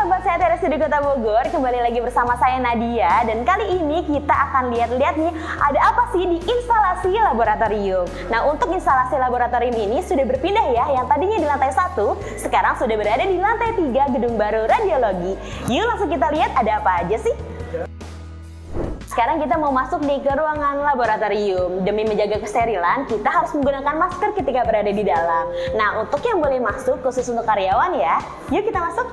sahabat sehat RSUD Kota Bogor, kembali lagi bersama saya Nadia. Dan kali ini kita akan lihat-lihat nih ada apa sih di instalasi laboratorium. Nah, untuk instalasi laboratorium ini sudah berpindah ya, yang tadinya di lantai 1 sekarang sudah berada di lantai 3 gedung baru radiologi. Yuk langsung kita lihat ada apa aja sih. Sekarang kita mau masuk nih ke ruangan laboratorium. Demi menjaga kesterilan, kita harus menggunakan masker ketika berada di dalam. Nah, untuk yang boleh masuk khusus untuk karyawan ya. Yuk kita masuk.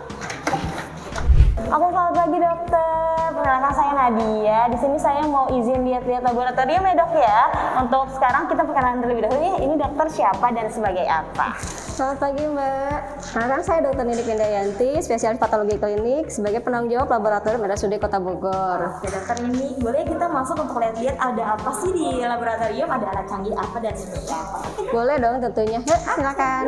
Oke, selamat pagi dokter. Perkenalkan saya Nadia. Di sini saya mau izin lihat-lihat laboratorium ya dok ya. Untuk sekarang kita perkenalan terlebih dahulu ya. Ini dokter siapa dan sebagai apa? Selamat pagi Mbak. Perkenalkan saya Dr. Nidik Windayanti, spesialis patologi klinik sebagai penanggung jawab laboratorium RSUD Kota Bogor. Oke dokter, ini boleh kita masuk untuk lihat-lihat ada apa sih di laboratorium, ada alat canggih apa dan seperti apa? Boleh dong tentunya. Yuk silakan.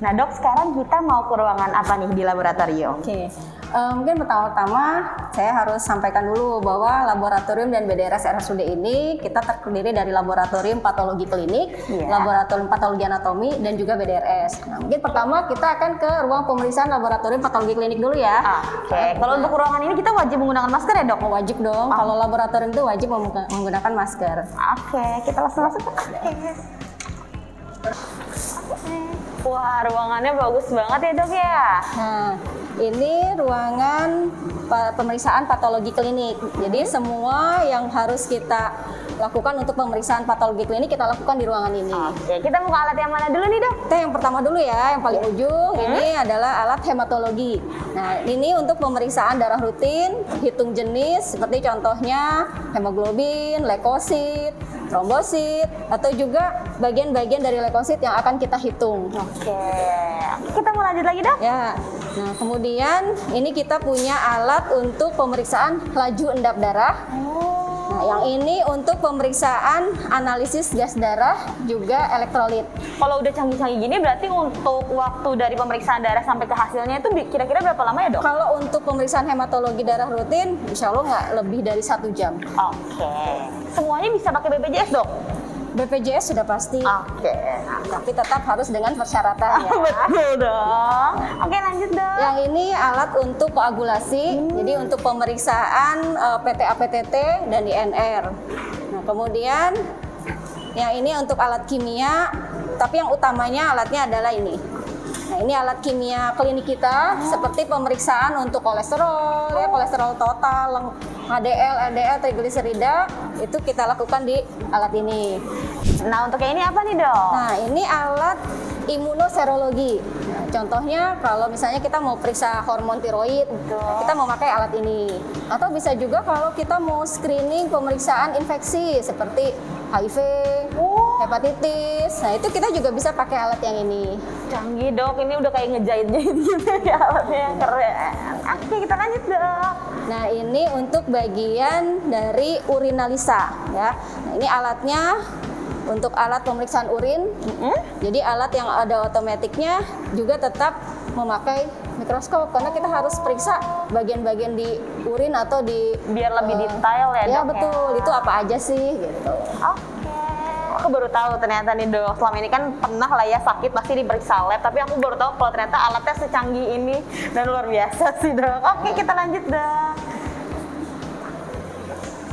Nah dok, sekarang kita mau ke ruangan apa nih di laboratorium? Oke. Mungkin pertama-tama saya harus sampaikan dulu bahwa laboratorium dan BDRS RSUD ini kita terdiri dari laboratorium patologi klinik, laboratorium patologi anatomi, dan juga BDRS. Nah, mungkin pertama kita akan ke ruang pemeriksaan laboratorium patologi klinik dulu ya. Oke. Kalau untuk ruangan ini kita wajib menggunakan masker ya dok? Wajib dong. Kalau laboratorium itu wajib menggunakan masker. Oke, kita langsung masuk. Wah, ruangannya bagus banget ya dok ya. Nah, ini ruangan pemeriksaan patologi klinik. Jadi semua yang harus kita lakukan untuk pemeriksaan patologi klinik kita lakukan di ruangan ini. Oke, kita buka alat yang mana dulu nih dok? Kita yang pertama dulu ya, yang paling ujung. Ini adalah alat hematologi. Nah, ini untuk pemeriksaan darah rutin, hitung jenis seperti contohnya hemoglobin, leukosit, trombosit, atau juga bagian-bagian dari leukosit yang akan kita hitung. Oke, kita mau lanjut lagi dok? Ya, nah kemudian ini kita punya alat untuk pemeriksaan laju endap darah. Nah, yang ini untuk pemeriksaan analisis gas darah juga elektrolit. Kalau udah canggih-canggih gini berarti untuk waktu dari pemeriksaan darah sampai ke hasilnya itu kira-kira berapa lama ya dok? Kalau untuk pemeriksaan hematologi darah rutin, insya Allah nggak lebih dari 1 jam. Oke, semuanya bisa pakai BPJS dok? BPJS sudah pasti. Oke. Tapi tetap harus dengan persyaratan ya. Betul dong. Oke, lanjut dok. Yang ini alat untuk koagulasi, jadi untuk pemeriksaan PTA-PTT dan INR. Nah, kemudian yang ini untuk alat kimia, tapi yang utamanya alatnya adalah ini. Nah, ini alat kimia klinik kita, seperti pemeriksaan untuk kolesterol, ya kolesterol total, HDL, LDL, trigliserida, itu kita lakukan di alat ini. Nah, untuk yang ini apa nih dok? Nah, ini alat imunoserologi. Nah, contohnya kalau misalnya kita mau periksa hormon tiroid, kita mau pakai alat ini. Atau bisa juga kalau kita mau screening pemeriksaan infeksi seperti HIV, hepatitis. Nah, itu kita juga bisa pakai alat yang ini. Canggih dok, ini udah kayak ngejahit-jahit gitu ya, alatnya keren. Oke, kita lanjut dok. Nah, ini untuk bagian dari urinalisa ya. Nah, ini alatnya untuk alat pemeriksaan urin. Jadi alat yang ada otomatiknya juga tetap memakai mikroskop karena kita harus periksa bagian-bagian di urin atau di biar lebih detail ya dok. Ya betul, itu apa aja sih gitu. Oke. Aku baru tahu ternyata nih dok, selama ini kan pernah lah ya sakit pasti diperiksa lab, tapi aku baru tahu kalau ternyata alatnya secanggih ini dan luar biasa sih dok. Oke, kita lanjut dok.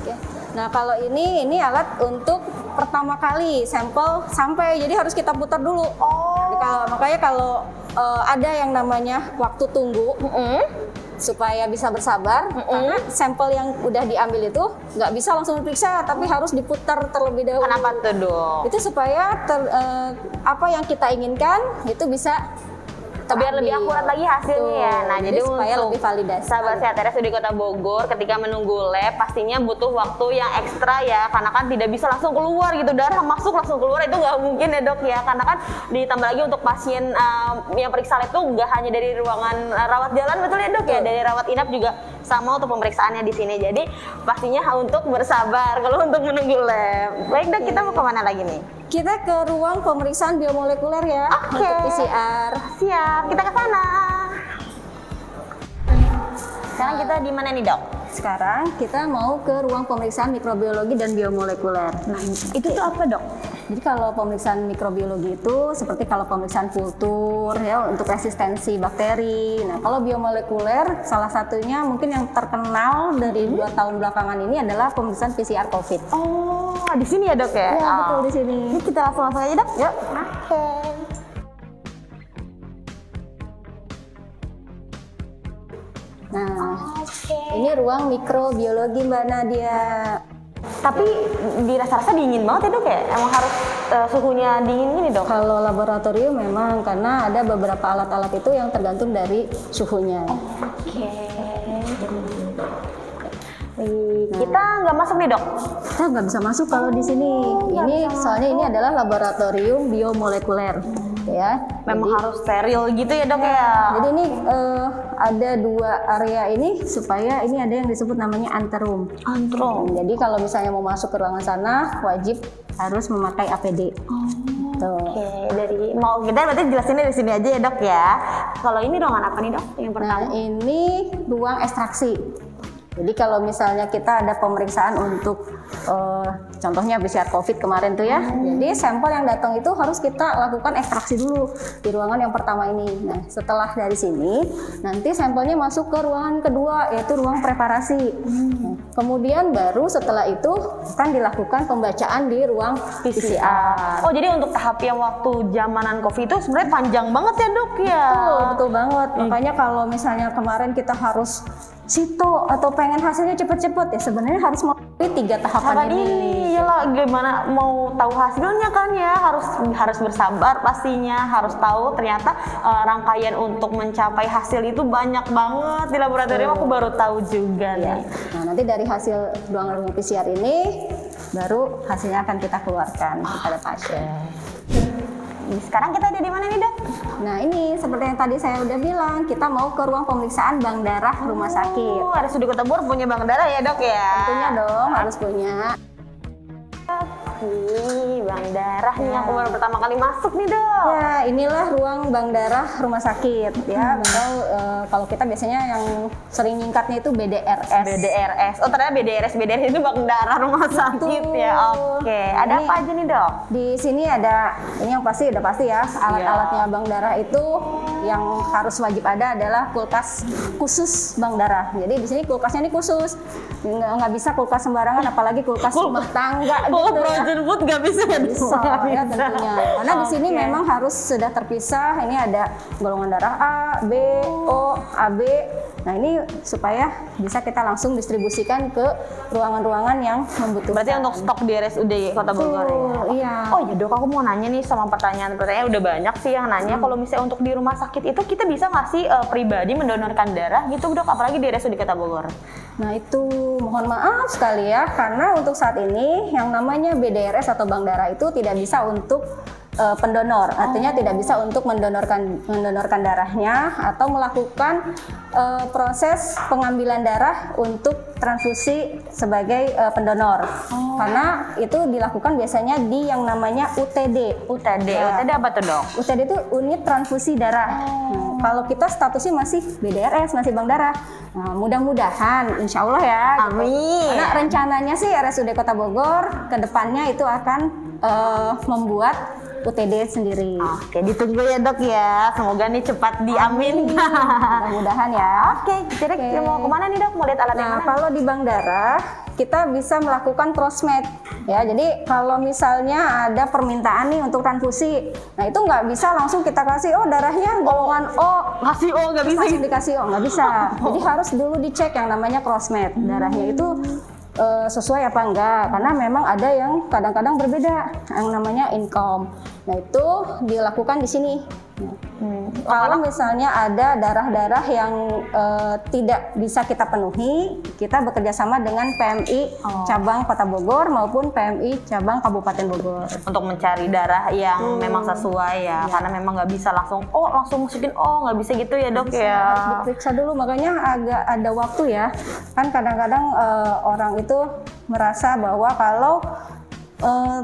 Oke. Nah, kalau ini alat untuk pertama kali sampel sampai, jadi harus kita putar dulu. Makanya kalau ada yang namanya waktu tunggu supaya bisa bersabar, karena sampel yang udah diambil itu nggak bisa langsung diperiksa, tapi harus diputar terlebih dahulu. Kenapa tuh dok? Itu supaya apa yang kita inginkan itu bisa biar lebih akurat lagi hasilnya ya. Nah, jadi supaya untuk lebih validasi. Sahabat sehat RSUD Kota Bogor, ketika menunggu lab pastinya butuh waktu yang ekstra ya, karena kan tidak bisa langsung keluar gitu, darah masuk langsung keluar itu nggak mungkin ya dok ya, karena kan ditambah lagi untuk pasien yang periksa lab itu nggak hanya dari ruangan rawat jalan, betul ya dok ya, dari rawat inap juga sama untuk pemeriksaannya di sini. Jadi pastinya untuk bersabar kalau untuk menunggu lab. Baik dok, kita mau kemana lagi nih? Kita ke ruang pemeriksaan biomolekuler ya, untuk PCR. Siap, kita ke sana. Sekarang kita di mana nih dok? Sekarang kita mau ke ruang pemeriksaan mikrobiologi dan biomolekuler. Nah, itu tuh apa dok? Jadi kalau pemeriksaan mikrobiologi itu seperti kalau pemeriksaan kultur ya untuk resistensi bakteri. Nah, kalau biomolekuler salah satunya mungkin yang terkenal dari 2 tahun belakangan ini adalah pemeriksaan PCR COVID. Oh, di sini ya dok ya? Ya, betul di sini. Ini kita langsung aja dok. Yuk. Oke. Nah, ini ruang mikrobiologi Mbak Nadia. Tapi dirasa-rasa dingin banget ya dok ya? Emang harus suhunya dingin gini dok? Kalau laboratorium memang karena ada beberapa alat-alat itu yang tergantung dari suhunya. Oke. Kita nggak masuk nih dok? Kita nggak bisa masuk kalau di sini. Ini soalnya ini adalah laboratorium biomolekuler. Ya, memang harus steril gitu ya dok ya? Jadi ini ada 2 area ini supaya ini ada yang disebut namanya anterum. Anterum. Jadi kalau misalnya mau masuk ke ruangan sana wajib harus memakai APD. Oke, dari mau kita berarti jelasinnya di sini aja ya dok ya. Kalau ini ruangan apa nih dok? Yang pertama? Nah ini ruang ekstraksi. Jadi kalau misalnya kita ada pemeriksaan untuk contohnya PCR COVID kemarin tuh ya, jadi sampel yang datang itu harus kita lakukan ekstraksi dulu di ruangan yang pertama ini. Nah setelah dari sini nanti sampelnya masuk ke ruangan kedua yaitu ruang preparasi. Nah, kemudian baru setelah itu akan dilakukan pembacaan di ruang PCR. Oh jadi untuk tahap yang waktu zamanan COVID itu sebenarnya panjang banget ya dok ya? Betul banget. Makanya kalau misalnya kemarin kita harus sito atau pengen hasilnya cepet-cepet ya sebenarnya harus melalui 3 tahapan ini. Iyalah gimana mau tahu hasilnya kan ya harus bersabar pastinya, harus tahu ternyata rangkaian untuk mencapai hasil itu banyak banget di laboratorium. Aku baru tahu juga nih. Nah nanti dari hasil ruangan PCR ini baru hasilnya akan kita keluarkan kepada pasien. Sekarang kita ada di mana nih dok? Nah ini seperti yang tadi saya udah bilang, kita mau ke ruang pemeriksaan bank darah rumah sakit. RSUD Kota Bogor punya bank darah ya dok ya? Tentunya dong harus punya. Bank darah nih aku baru pertama kali masuk nih dok. Ya inilah ruang bank darah rumah sakit ya. Atau kalau kita biasanya yang sering nyingkatnya itu BDRS. BDRS. Oh ternyata BDRS itu bank darah rumah sakit ya. Oke. Ada apa aja nih dok? Di sini ada ini yang pasti udah pasti ya alat-alatnya bank darah itu yang harus wajib ada adalah kulkas khusus bank darah. Jadi di sini kulkasnya ini khusus. Nggak bisa kulkas sembarangan apalagi kulkas rumah tangga gitu ya. Frozen food nggak bisa ya? Bisa ya tentunya. Karena di sini memang harus sudah terpisah. Ini ada golongan darah A, B, O, AB. Nah ini supaya bisa kita langsung distribusikan ke ruangan-ruangan yang membutuhkan. Berarti untuk stok di RSUD Kota Bogor ya? Iya. Oh ya dok, aku mau nanya nih sama pertanyaan udah banyak sih yang nanya. Kalau misalnya untuk di rumah sakit itu kita bisa nggak sih pribadi mendonorkan darah gitu dok? Apalagi di RSUD Kota Bogor? Nah itu mohon maaf sekali ya, karena untuk saat ini yang namanya BDRS atau bank darah itu tidak bisa untuk pendonor, artinya tidak bisa untuk mendonorkan darahnya atau melakukan proses pengambilan darah untuk transfusi sebagai pendonor, karena itu dilakukan biasanya di yang namanya UTD. UTD apa tuh dok? UTD itu unit transfusi darah. Nah, kalau kita statusnya masih BDRS, masih bank darah. Nah, mudah-mudahan, insya Allah ya. Amin. Gitu. Karena rencananya sih RSUD Kota Bogor ke depannya itu akan membuat UTD sendiri. Oke, ditunggu ya dok ya. Semoga nih cepat diaminkan. Mudah-mudahan ya. Oke, jadi kita mau kemana nih dok? Mau lihat alat yang mana? Kalau di bank darah kita bisa melakukan crossmatch ya. Jadi kalau misalnya ada permintaan nih untuk transfusi, nah itu nggak bisa langsung kita kasih darahnya golongan O, kasih O nggak bisa. Langsung dikasih O nggak bisa. Jadi harus dulu dicek yang namanya crossmatch darahnya itu sesuai apa enggak, karena memang ada yang kadang-kadang berbeda yang namanya income. Nah itu dilakukan di sini. Kalau misalnya ada darah-darah yang tidak bisa kita penuhi, kita bekerja sama dengan PMI cabang Kota Bogor maupun PMI cabang Kabupaten Bogor untuk mencari darah yang memang sesuai ya, karena memang nggak bisa langsung masukin nggak bisa gitu ya dok ya. Harus diperiksa dulu, makanya agak ada waktu ya. Kan kadang-kadang orang itu merasa bahwa kalau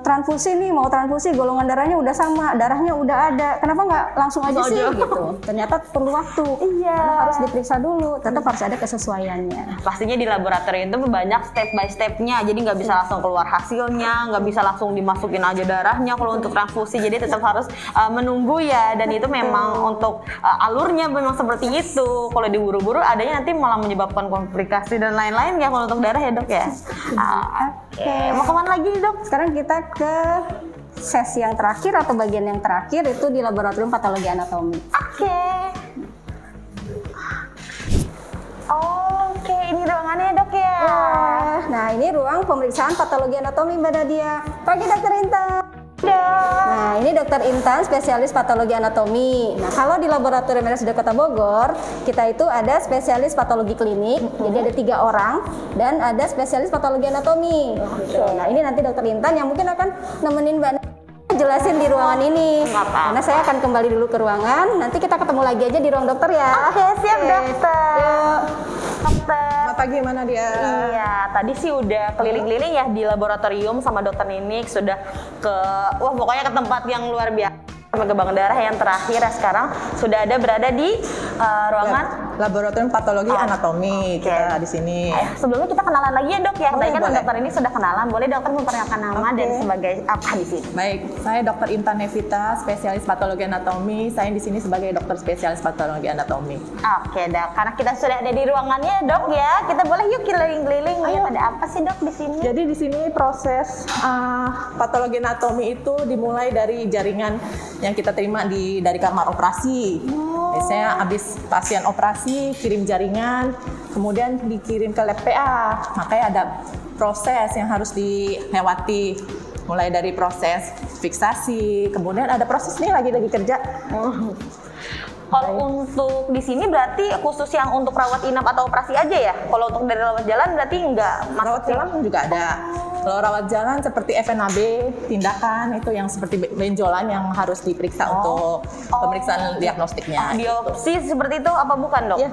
transfusi nih, mau transfusi, golongan darahnya udah sama, darahnya udah ada, kenapa nggak langsung aja sih gitu. Ternyata perlu waktu, karena harus diperiksa dulu, tetap harus ada kesesuaiannya. Pastinya di laboratorium itu banyak step by stepnya, jadi nggak bisa langsung keluar hasilnya, nggak bisa langsung dimasukin aja darahnya kalau untuk transfusi, jadi tetap harus menunggu ya, dan itu memang untuk alurnya memang seperti itu. Kalau diburu-buru adanya nanti malah menyebabkan komplikasi dan lain-lain ya kalau untuk darah ya dok ya. Oke, mau kemana lagi nih dok? Sekarang kita ke sesi yang terakhir atau bagian yang terakhir, itu di laboratorium patologi anatomi. Oke. Oke, ini ruangannya dok ya. Nah, ini ruang pemeriksaan patologi anatomi Mbak Nadia. Pagi Dokter Intan. Nah, ini Dokter Intan, spesialis patologi anatomi. Nah, kalau di laboratorium RSUD Kota Bogor, kita itu ada spesialis patologi klinik, jadi ada 3 orang, dan ada spesialis patologi anatomi. Nah, ini nanti Dokter Intan yang mungkin akan nemenin Mbak Nadia jelasin di ruangan ini. Karena saya akan kembali dulu ke ruangan, nanti kita ketemu lagi aja di ruang dokter ya. Oke, siap dokter. Yuk. Dokter. Selamat pagi, mana dia? Iya, tadi sih udah keliling-keliling ya di laboratorium sama dokter Ninik, sudah ke, pokoknya ke tempat yang luar biasa, sampai ke bank darah yang terakhir. Sekarang sudah ada berada di ruangan Laboratorium Patologi Anatomi. Kita di sini. Sebelumnya kita kenalan lagi ya dok ya. Tadi kan boleh. dokter ini sudah kenalan, boleh dokter memperkenalkan nama dan sebagai apa di sini? Baik, saya Dr. Intan Nevita, spesialis patologi anatomi. Saya di sini sebagai dokter spesialis patologi anatomi. Oke dok, karena kita sudah ada di ruangannya dok ya, kita boleh yuk keliling-keliling lihat ada apa sih dok di sini? Jadi di sini proses patologi anatomi itu dimulai dari jaringan yang kita terima dari kamar operasi. Biasanya habis pasien operasi kirim jaringan, kemudian dikirim ke lab PA. Makanya ada proses yang harus dilewati, mulai dari proses fiksasi, kemudian ada proses nih lagi kerja. Kalau untuk di sini berarti khusus yang untuk rawat inap atau operasi aja ya? Kalau untuk dari rawat jalan berarti enggak masuk? Rawat jalan juga ada. Kalau rawat jalan seperti FNAB, tindakan itu yang seperti benjolan yang harus diperiksa untuk pemeriksaan diagnostiknya. Biopsi seperti itu apa bukan dok? Ya.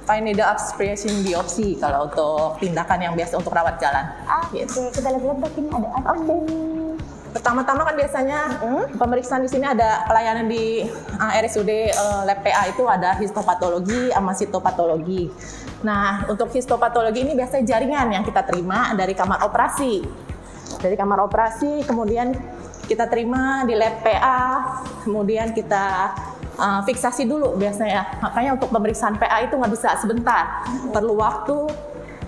Fine needle aspiration biopsi kalau untuk tindakan yang biasa untuk rawat jalan. Oke, kita lihat dok ini ada apa? Pertama-tama kan biasanya pemeriksaan di sini ada pelayanan di RSUD lab PA itu ada histopatologi sama sitopatologi. Nah, untuk histopatologi ini biasanya jaringan yang kita terima dari kamar operasi. Dari kamar operasi kemudian kita terima di lab PA, kemudian kita fiksasi dulu biasanya. Makanya untuk pemeriksaan PA itu nggak bisa sebentar, perlu waktu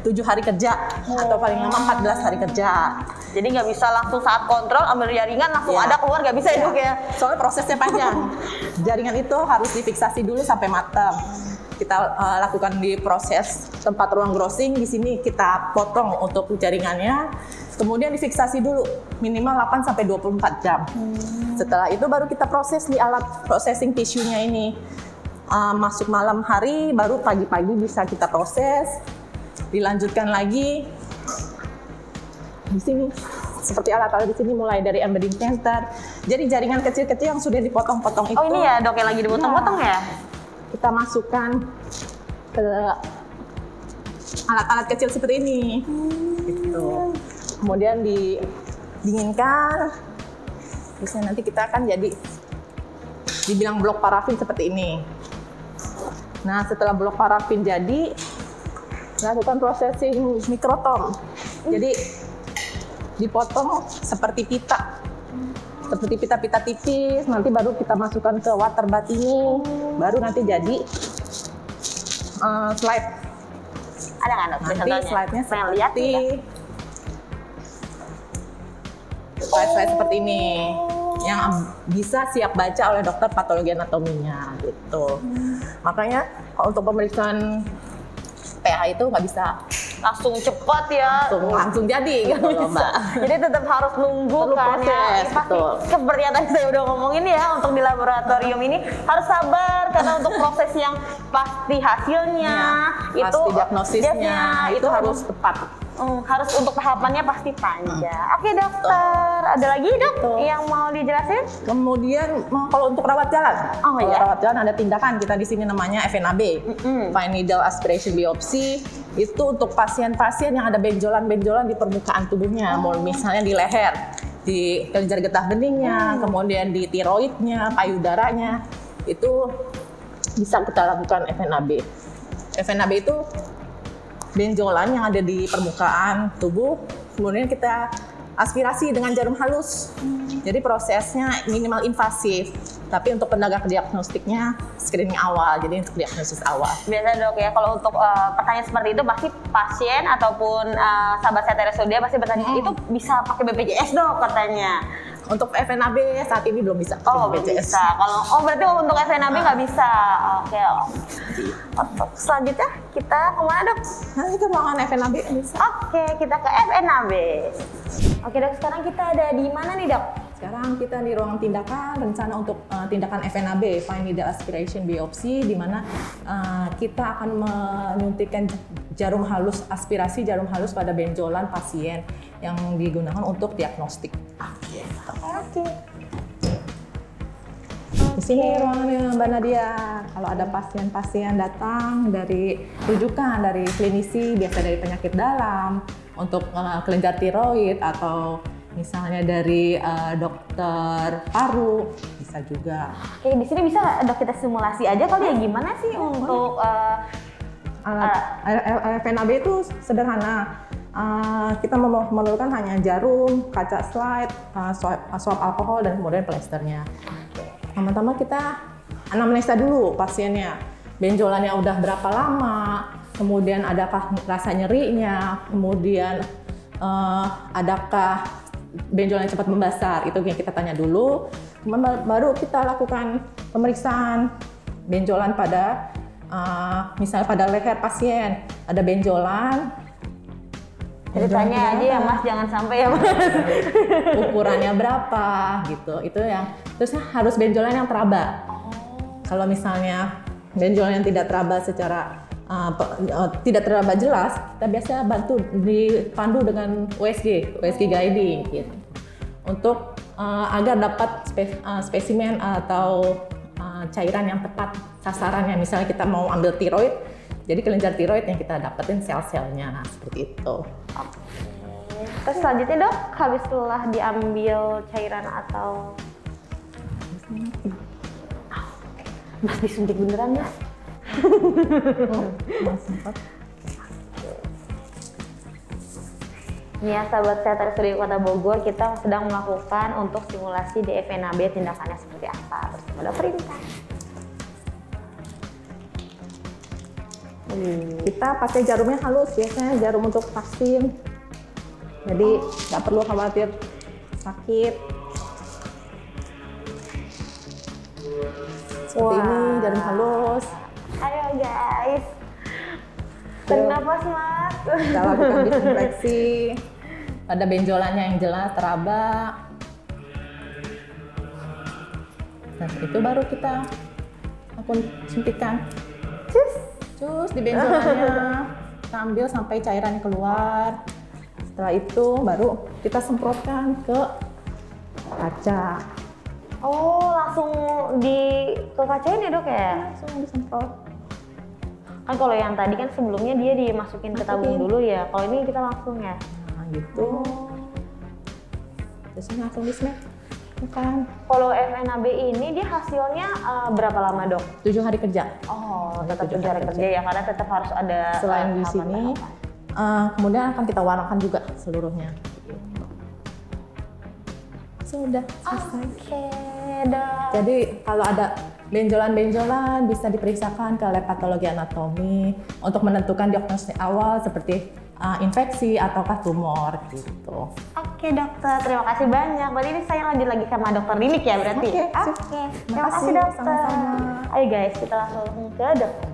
7 hari kerja atau paling lama 14 hari kerja. Jadi nggak bisa langsung saat kontrol ambil jaringan langsung ada keluar, nggak bisa ya dok ya? Soalnya prosesnya panjang. Jaringan itu harus difiksasi dulu sampai matang. Kita lakukan di proses tempat ruang growing, di sini kita potong untuk jaringannya, kemudian difiksasi dulu minimal 8 sampai 24 jam. Setelah itu baru kita proses di alat processing tisunya ini. Masuk malam hari, baru pagi-pagi bisa kita proses. Dilanjutkan lagi di sini seperti alat-alat di sini mulai dari embedding center. Jadi jaringan kecil-kecil yang sudah dipotong-potong itu. Oh ini ya dok yang lagi dipotong-potong ya? Kita masukkan ke alat-alat kecil seperti ini. Gitu. Kemudian didinginkan. Biasanya nanti kita akan jadi dibilang blok parafin seperti ini. Nah, setelah blok parafin jadi, lakukan processing mikrotom. Jadi dipotong seperti pita. Seperti pita-pita tipis, nanti baru kita masukkan ke water bath ini, baru nanti jadi slide. Ada nggak dok? Nanti slide-nya lihat slide seperti ini, yang bisa siap baca oleh dokter patologi anatominya, gitu. Makanya untuk pemeriksaan PH itu nggak bisa langsung cepat ya, langsung jadi gitu loh Mbak. Jadi tetap harus nunggu. Perlu kan proses, ya. Pasti seperti yang tadi saya udah ngomongin ya, untuk di laboratorium ini harus sabar karena untuk proses yang pasti hasilnya itu pasti diagnosisnya itu harus tepat. Harus untuk tahapannya pasti panjang. Oke dokter, ada lagi dok yang mau dijelasin? Kemudian kalau untuk rawat jalan, ya? Rawat jalan ada tindakan kita di sini namanya FNAB, fine needle aspiration biopsi. Itu untuk pasien-pasien yang ada benjolan-benjolan di permukaan tubuhnya, mau misalnya di leher, di kelenjar getah beningnya, kemudian di tiroidnya, payudaranya, itu bisa kita lakukan FNAB. FNAB itu benjolan yang ada di permukaan tubuh, kemudian kita aspirasi dengan jarum halus. Jadi prosesnya minimal invasif, tapi untuk penegak diagnostiknya screening awal, jadi untuk diagnosis awal. Biasa dok ya, kalau untuk pertanyaan seperti itu pasti pasien ataupun sahabat saya RSUD pasti bertanya, itu bisa pakai BPJS dok katanya. Untuk FNAB saat ini belum bisa. Oh belum bisa. Kalau berarti untuk FNAB nggak bisa. Oke. Untuk selanjutnya kita kemana dok? Nah, itu ruangan FNAB bisa. Oke, kita ke FNAB. Oke dok, sekarang kita ada di mana nih dok? Sekarang kita di ruang tindakan, rencana untuk tindakan FNAB, fine needle aspiration biopsi, di mana kita akan menyuntikkan jarum halus, aspirasi jarum halus pada benjolan pasien yang digunakan untuk diagnostik. Oke. Di sini ruangannya Mbak Nadia. Kalau ada pasien-pasien datang dari rujukan dari klinisi, biasa dari penyakit dalam, untuk kelenjar tiroid atau misalnya dari dokter paru, bisa juga. Oke, di sini bisa dok kita simulasi aja kali ya, gimana sih untuk FNAB itu sederhana. Kita memerlukan hanya jarum, kaca slide, swab alkohol, dan kemudian plesternya. Pertama-tama kita anamnesa dulu pasiennya. Benjolannya udah berapa lama, kemudian adakah rasa nyerinya, kemudian adakah benjolan cepat membesar, itu yang kita tanya dulu. Kemudian baru kita lakukan pemeriksaan benjolan pada misalnya pada leher pasien ada benjolan. Jadi tanya aja ya mas, jangan sampai ya mas. Ukurannya berapa gitu, itu yang terusnya harus benjolan yang teraba. Kalau misalnya benjolan yang tidak teraba secara tidak teraba jelas, kita biasa bantu dipandu dengan USG guiding gitu. Untuk agar dapat spesimen atau cairan yang tepat sasarannya. Misalnya kita mau ambil tiroid, jadi kelenjar tiroid yang kita dapetin sel-selnya, nah seperti itu. Terus selanjutnya dok, habis setelah diambil cairan atau mas disuntik beneran mas? Ini ya sahabat sehat RSUD Kota Bogor, kita sedang melakukan untuk simulasi di FNAB, tindakannya seperti apa bersama dokter Intan. Kita pakai jarumnya halus, biasanya jarum untuk vaksin, jadi nggak perlu khawatir sakit. Seperti ini jarum halus. Ayo guys, tarik nafas mas. Kita lakukan disinfeksi pada benjolannya yang jelas teraba. Dan itu baru kita lakukan suntikan. Cus di benjolannya, kita ambil sampai cairannya keluar. Setelah itu baru kita semprotkan ke kaca. Oh langsung ke kacain ya dok ya? Langsung disemprot. Kan kalau yang tadi kan sebelumnya dia dimasukin ke tabung dulu ya, kalau ini kita langsung ya? Nah gitu. Terus ini langsung di-snap. Bukan. Kalau FNAB ini dia hasilnya berapa lama dok? 7 hari kerja. Oh tetap 7 hari kerja ya, karena tetap harus ada selain di sini, kemudian akan kita warnakan juga seluruhnya. Sudah selesai. Oke dok. Jadi kalau ada benjolan-benjolan bisa diperiksakan ke lab patologi anatomi untuk menentukan diagnosis awal seperti infeksi ataukah tumor gitu. Oke dokter, terima kasih banyak. Berarti ini saya lanjut lagi sama dokter Lilik ya berarti? Oke. Terima kasih dokter. Sama-sama. Ayo guys, kita langsung ke dokter.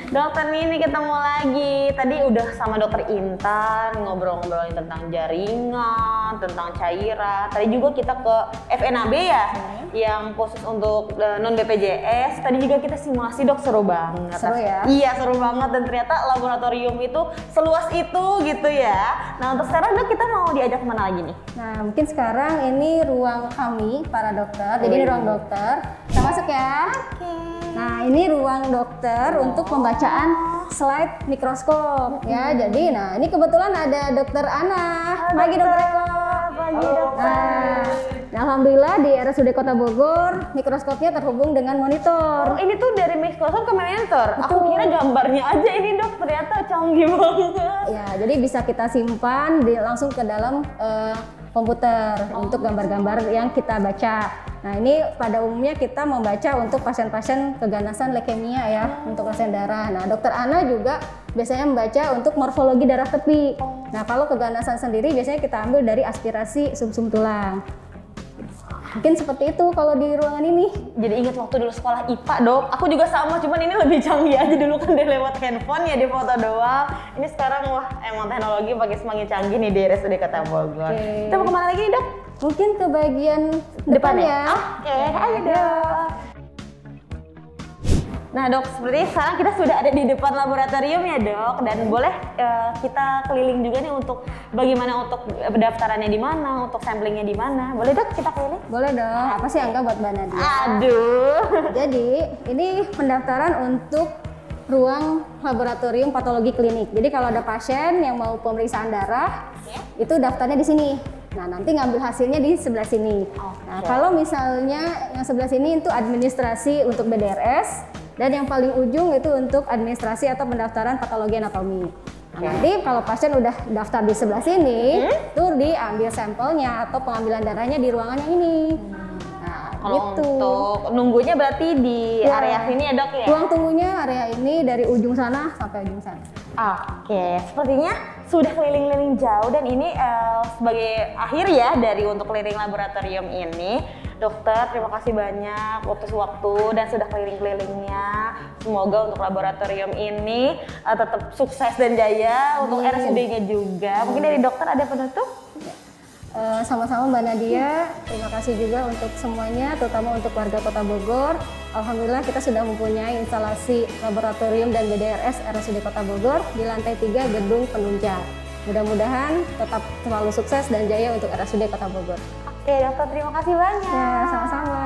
Dokter Nini ketemu lagi. Tadi udah sama dokter Intan ngobrol-ngobrolin tentang jaringan, tentang cairan. Tadi juga kita ke FNAB ya, yang khusus untuk non BPJS. Tadi juga kita simulasi dok, seru banget. Seru ya? Iya seru banget, dan ternyata laboratorium itu seluas itu gitu ya. Nah untuk sekarang dok kita mau diajak kemana lagi nih? Nah, mungkin sekarang ini ruang kami para dokter. Jadi ini ruang dokter. Kita masuk ya. Oke. Nah, ini ruang dokter untuk pembacaan slide mikroskop ya. Jadi nah ini kebetulan ada Dokter Ana. Pagi Dokter Eko. Pagi dokter. Nah, alhamdulillah di RSUD Kota Bogor mikroskopnya terhubung dengan monitor. Oh, ini tuh dari mikroskop ke monitor. Aku Betul. kira gambarnya aja ini dok, ternyata canggih banget. Ya, jadi bisa kita simpan langsung ke dalam komputer untuk gambar-gambar yang kita baca. Nah, ini pada umumnya kita membaca untuk pasien-pasien keganasan leukemia ya, untuk pasien darah. Nah, Dokter Ana juga biasanya membaca untuk morfologi darah tepi. Nah, kalau keganasan sendiri biasanya kita ambil dari aspirasi sumsum tulang. Mungkin seperti itu kalau di ruangan ini. Jadi ingat waktu dulu sekolah IPA dok, aku juga sama, cuman ini lebih canggih aja. Dulu kan dia lewat handphone ya, di foto doang. Ini sekarang wah emang teknologi makin semakin canggih nih di RSUD Kota Bogor. Oke. Kita mau kemana lagi nih dok? Mungkin ke bagian depan ya. Oke, ayo dok. Nah dok, seperti sekarang kita sudah ada di depan laboratorium ya dok, dan boleh kita keliling juga nih untuk bagaimana untuk pendaftarannya di mana, untuk samplingnya di mana. Boleh dok kita keliling? Boleh dong. Apa sih Angga buat Mbak Nadia? Aduh. Jadi ini pendaftaran untuk ruang laboratorium patologi klinik. Jadi kalau ada pasien yang mau pemeriksaan darah, itu daftarnya di sini. Nah, nanti ngambil hasilnya di sebelah sini. Nah, kalau misalnya yang sebelah sini itu administrasi untuk BDRS, dan yang paling ujung itu untuk administrasi atau pendaftaran patologi anatomi. Nah, nanti kalau pasien udah daftar di sebelah sini, tuh diambil sampelnya atau pengambilan darahnya di ruangan yang ini. Nah, Kalau gitu. untuk nunggunya berarti di Ya. area sini ya dok ya? Ruang tunggunya area ini dari ujung sana sampai ujung sana. Oke, sepertinya sudah keliling-keliling jauh dan ini sebagai akhir ya dari untuk keliling laboratorium ini. Dokter, terima kasih banyak waktu dan sudah keliling-kelilingnya. Semoga untuk laboratorium ini tetap sukses dan jaya untuk RSUD-nya juga. Mungkin dari dokter ada penutup? Sama-sama Mbak Nadia, terima kasih juga untuk semuanya, terutama untuk warga Kota Bogor. Alhamdulillah kita sudah mempunyai instalasi laboratorium dan BDRS RSUD Kota Bogor di lantai 3 Gedung Penunjang. Mudah-mudahan tetap selalu sukses dan jaya untuk RSUD Kota Bogor. Oke dokter, terima kasih banyak. Ya, sama-sama.